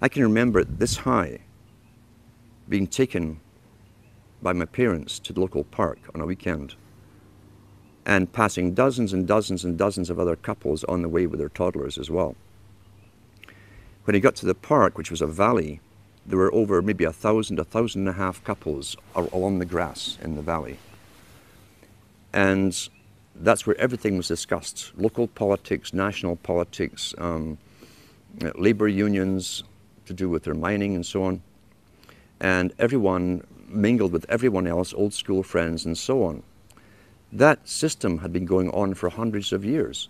I can remember this high being taken by my parents to the local park on a weekend and passing dozens and dozens and dozens of other couples on the way with their toddlers as well. When he got to the park, which was a valley, there were over maybe 1,000, 1,500 couples along the grass in the valley. And that's where everything was discussed. Local politics, national politics, labor unions to do with their mining and so on. And everyone mingled with everyone else, old school friends and so on. That system had been going on for hundreds of years,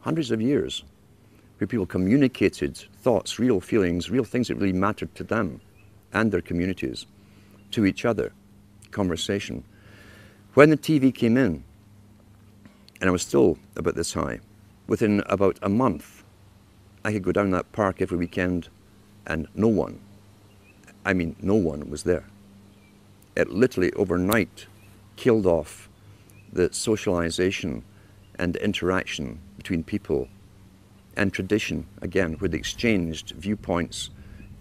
where people communicated thoughts, real feelings, real things that really mattered to them and their communities, to each other, conversation. When the TV came in, and I was still about this high, within about a month, I could go down that park every weekend and no one, I mean no one was there. It literally overnight killed off the socialization and interaction between people and tradition, again, where they exchanged viewpoints,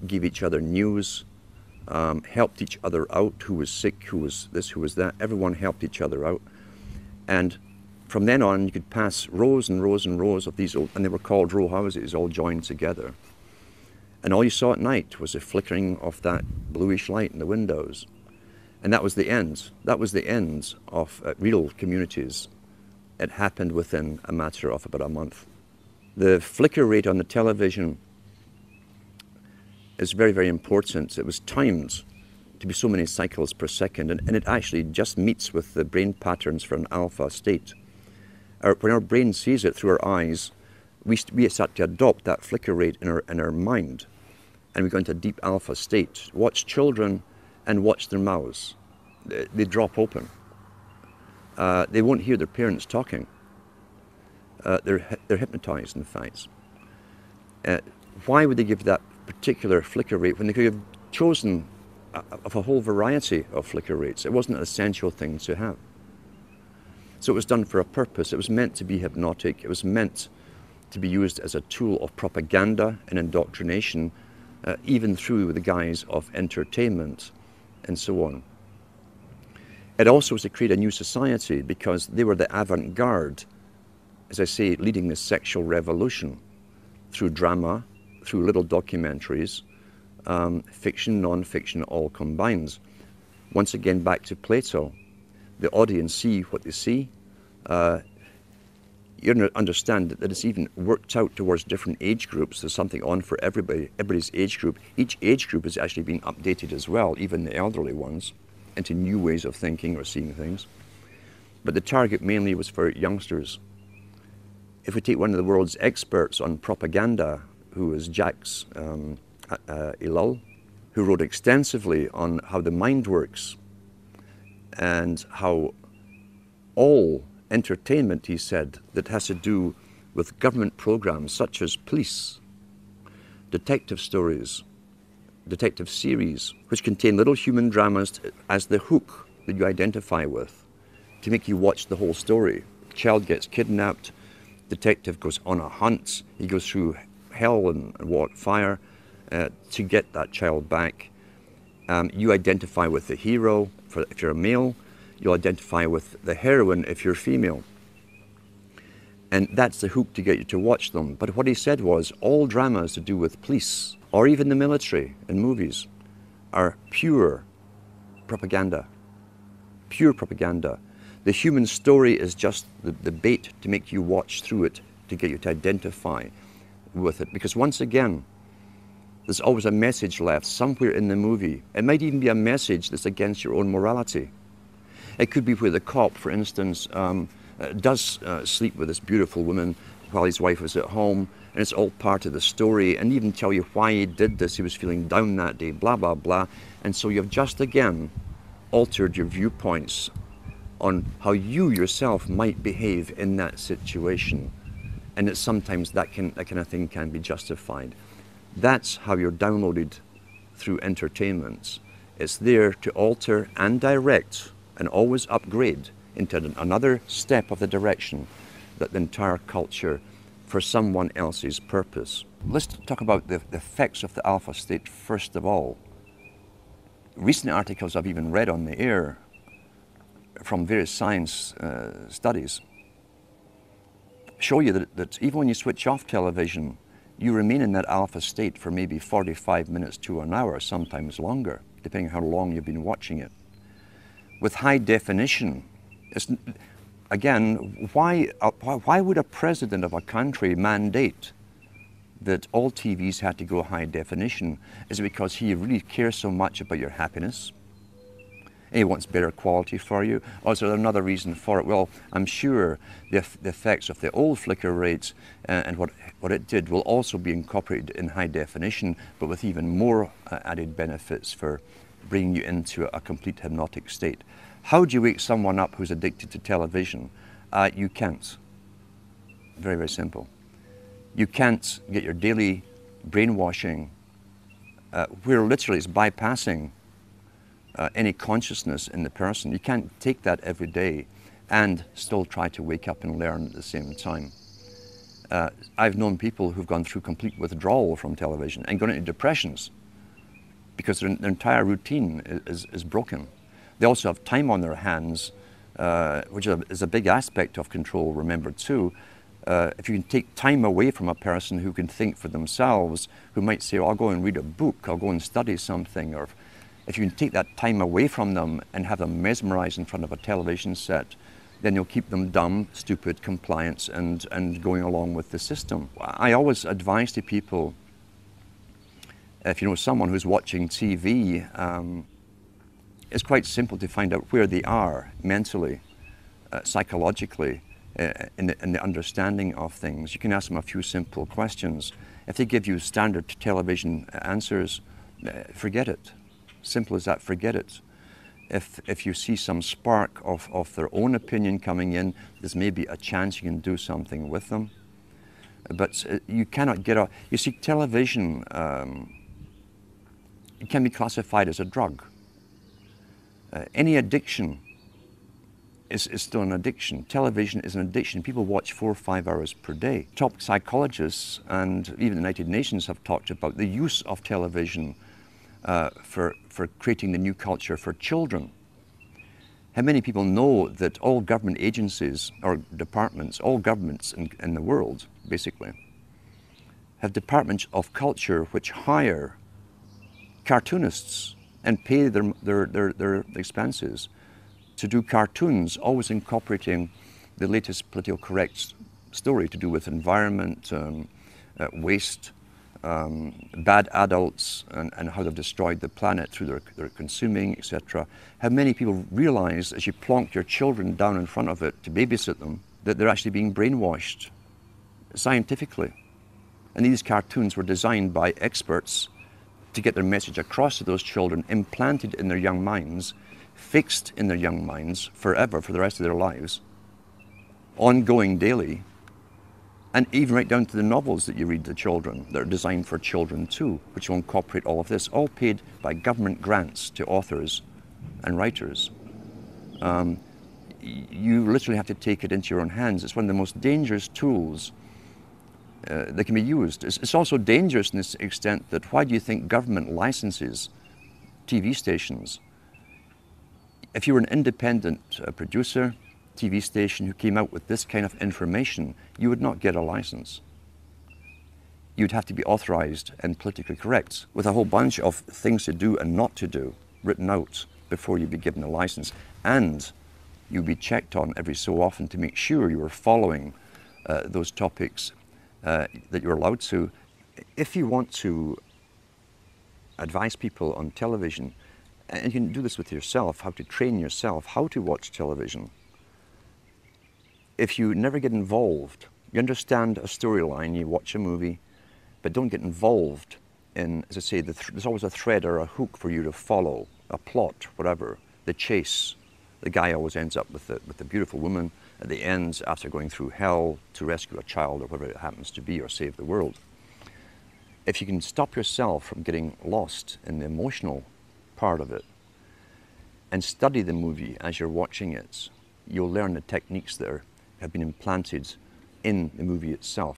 gave each other news, helped each other out, who was sick, who was this, who was that. Everyone helped each other out. And from then on, you could pass rows and rows and rows of these old, and they were called row houses, all joined together. And all you saw at night was the flickering of that bluish light in the windows. And that was the end. That was the end of real communities. It happened within a matter of about a month. The flicker rate on the television is very, very important. It was timed to be so many cycles per second, and it actually just meets with the brain patterns for an alpha state. When our brain sees it through our eyes, we start to adopt that flicker rate in our mind, and we go into a deep alpha state. Watch children and watch their mouths. They drop open. They won't hear their parents talking. They're hypnotized, in fact. Why would they give that particular flicker rate when they could have chosen of a whole variety of flicker rates? It wasn't an essential thing to have. So it was done for a purpose. It was meant to be hypnotic. It was meant to be used as a tool of propaganda and indoctrination, even through the guise of entertainment and so on. It also was to create a new society because they were the avant-garde, as I say, leading the sexual revolution through drama, through little documentaries, fiction, non-fiction, all combined. Once again, back to Plato. The audience see what they see. You understand that it's even worked out towards different age groups. There's something on for everybody's age group. Each age group is actually being updated as well, even the elderly ones, into new ways of thinking or seeing things. But the target mainly was for youngsters. If we take one of the world's experts on propaganda, who is Jacques Ellul, who wrote extensively on how the mind works and how all entertainment, he said, that has to do with government programs such as police, detective stories, detective series, which contain little human dramas as the hook that you identify with to make you watch the whole story. Child gets kidnapped, detective goes on a hunt, he goes through hell and fire to get that child back. You identify with the hero if you're a male, you'll identify with the heroine if you're female. And that's the hook to get you to watch them. But what he said was all dramas to do with police or even the military in movies are pure propaganda. Pure propaganda. The human story is just the bait to make you watch through it, to get you to identify with it. Because once again, there's always a message left somewhere in the movie. It might even be a message that's against your own morality. It could be where the cop, for instance, does sleep with this beautiful woman while his wife was at home, and it's all part of the story, and even tell you why he did this. He was feeling down that day, blah, blah, blah. And so you've just again altered your viewpoints on how you yourself might behave in that situation. And that sometimes that kind of thing can be justified. That's how you're downloaded through entertainment. It's there to alter and direct and always upgrade into another step of the direction that the entire culture for someone else's purpose. Let's talk about the effects of the alpha state first of all. Recent articles I've even read on the air from various science studies show you that even when you switch off television, you remain in that alpha state for maybe 45 minutes to an hour, sometimes longer, depending on how long you've been watching it. With high definition, again, why would a president of a country mandate that all TVs had to go high definition? Is it because he really cares so much about your happiness? And he wants better quality for you? Or is there another reason for it? Well, I'm sure the effects of the old flicker rates and what it did will also be incorporated in high definition, but with even more added benefits for bringing you into a complete hypnotic state. How do you wake someone up who's addicted to television? You can't. Very, very simple. You can't get your daily brainwashing, where literally it's bypassing any consciousness in the person. You can't take that every day and still try to wake up and learn at the same time. I've known people who've gone through complete withdrawal from television and gone into depressions because their entire routine is broken. They also have time on their hands, which is a big aspect of control, remember too. If you can take time away from a person who can think for themselves, who might say, oh, I'll go and read a book, I'll go and study something, or if you can take that time away from them and have them mesmerized in front of a television set, then you'll keep them dumb, stupid, compliant, and going along with the system. I always advise to people, if you know someone who's watching TV, it's quite simple to find out where they are mentally, psychologically, in the understanding of things. You can ask them a few simple questions. If they give you standard television answers, forget it. Simple as that, forget it. If you see some spark of their own opinion coming in, there's maybe a chance you can do something with them. But you cannot get you see, television it can be classified as a drug. Any addiction is still an addiction. Television is an addiction. People watch 4 or 5 hours per day. Top psychologists and even the United Nations have talked about the use of television for creating the new culture for children. How many people know that all government agencies or departments, all governments in the world, basically, have departments of culture which hire cartoonists and pay their expenses to do cartoons, always incorporating the latest political correct story to do with environment, waste, bad adults, and how they've destroyed the planet through their consuming, etc. How many people realize, as you plonk your children down in front of it to babysit them, that they're actually being brainwashed scientifically? And these cartoons were designed by experts to get their message across to those children, implanted in their young minds, fixed in their young minds forever, for the rest of their lives, ongoing daily, and even right down to the novels that you read to children that are designed for children too, which will incorporate all of this, all paid by government grants to authors and writers. You literally have to take it into your own hands. It's one of the most dangerous tools that can be used. It's also dangerous in this extent that why do you think government licenses TV stations? If you were an independent producer, TV station who came out with this kind of information, you would not get a license. You'd have to be authorized and politically correct with a whole bunch of things to do and not to do written out before you'd be given a license. And you'd be checked on every so often to make sure you were following those topics that you're allowed to. If you want to advise people on television, and you can do this with yourself, how to train yourself, how to watch television. If you never get involved, you understand a storyline, you watch a movie, but don't get involved in, as I say, there's always a thread or a hook for you to follow, a plot, whatever, the chase. The guy always ends up with the beautiful woman at the end after going through hell to rescue a child or whatever it happens to be, or save the world. If you can stop yourself from getting lost in the emotional part of it and study the movie as you're watching it, you'll learn the techniques that have been implanted in the movie itself.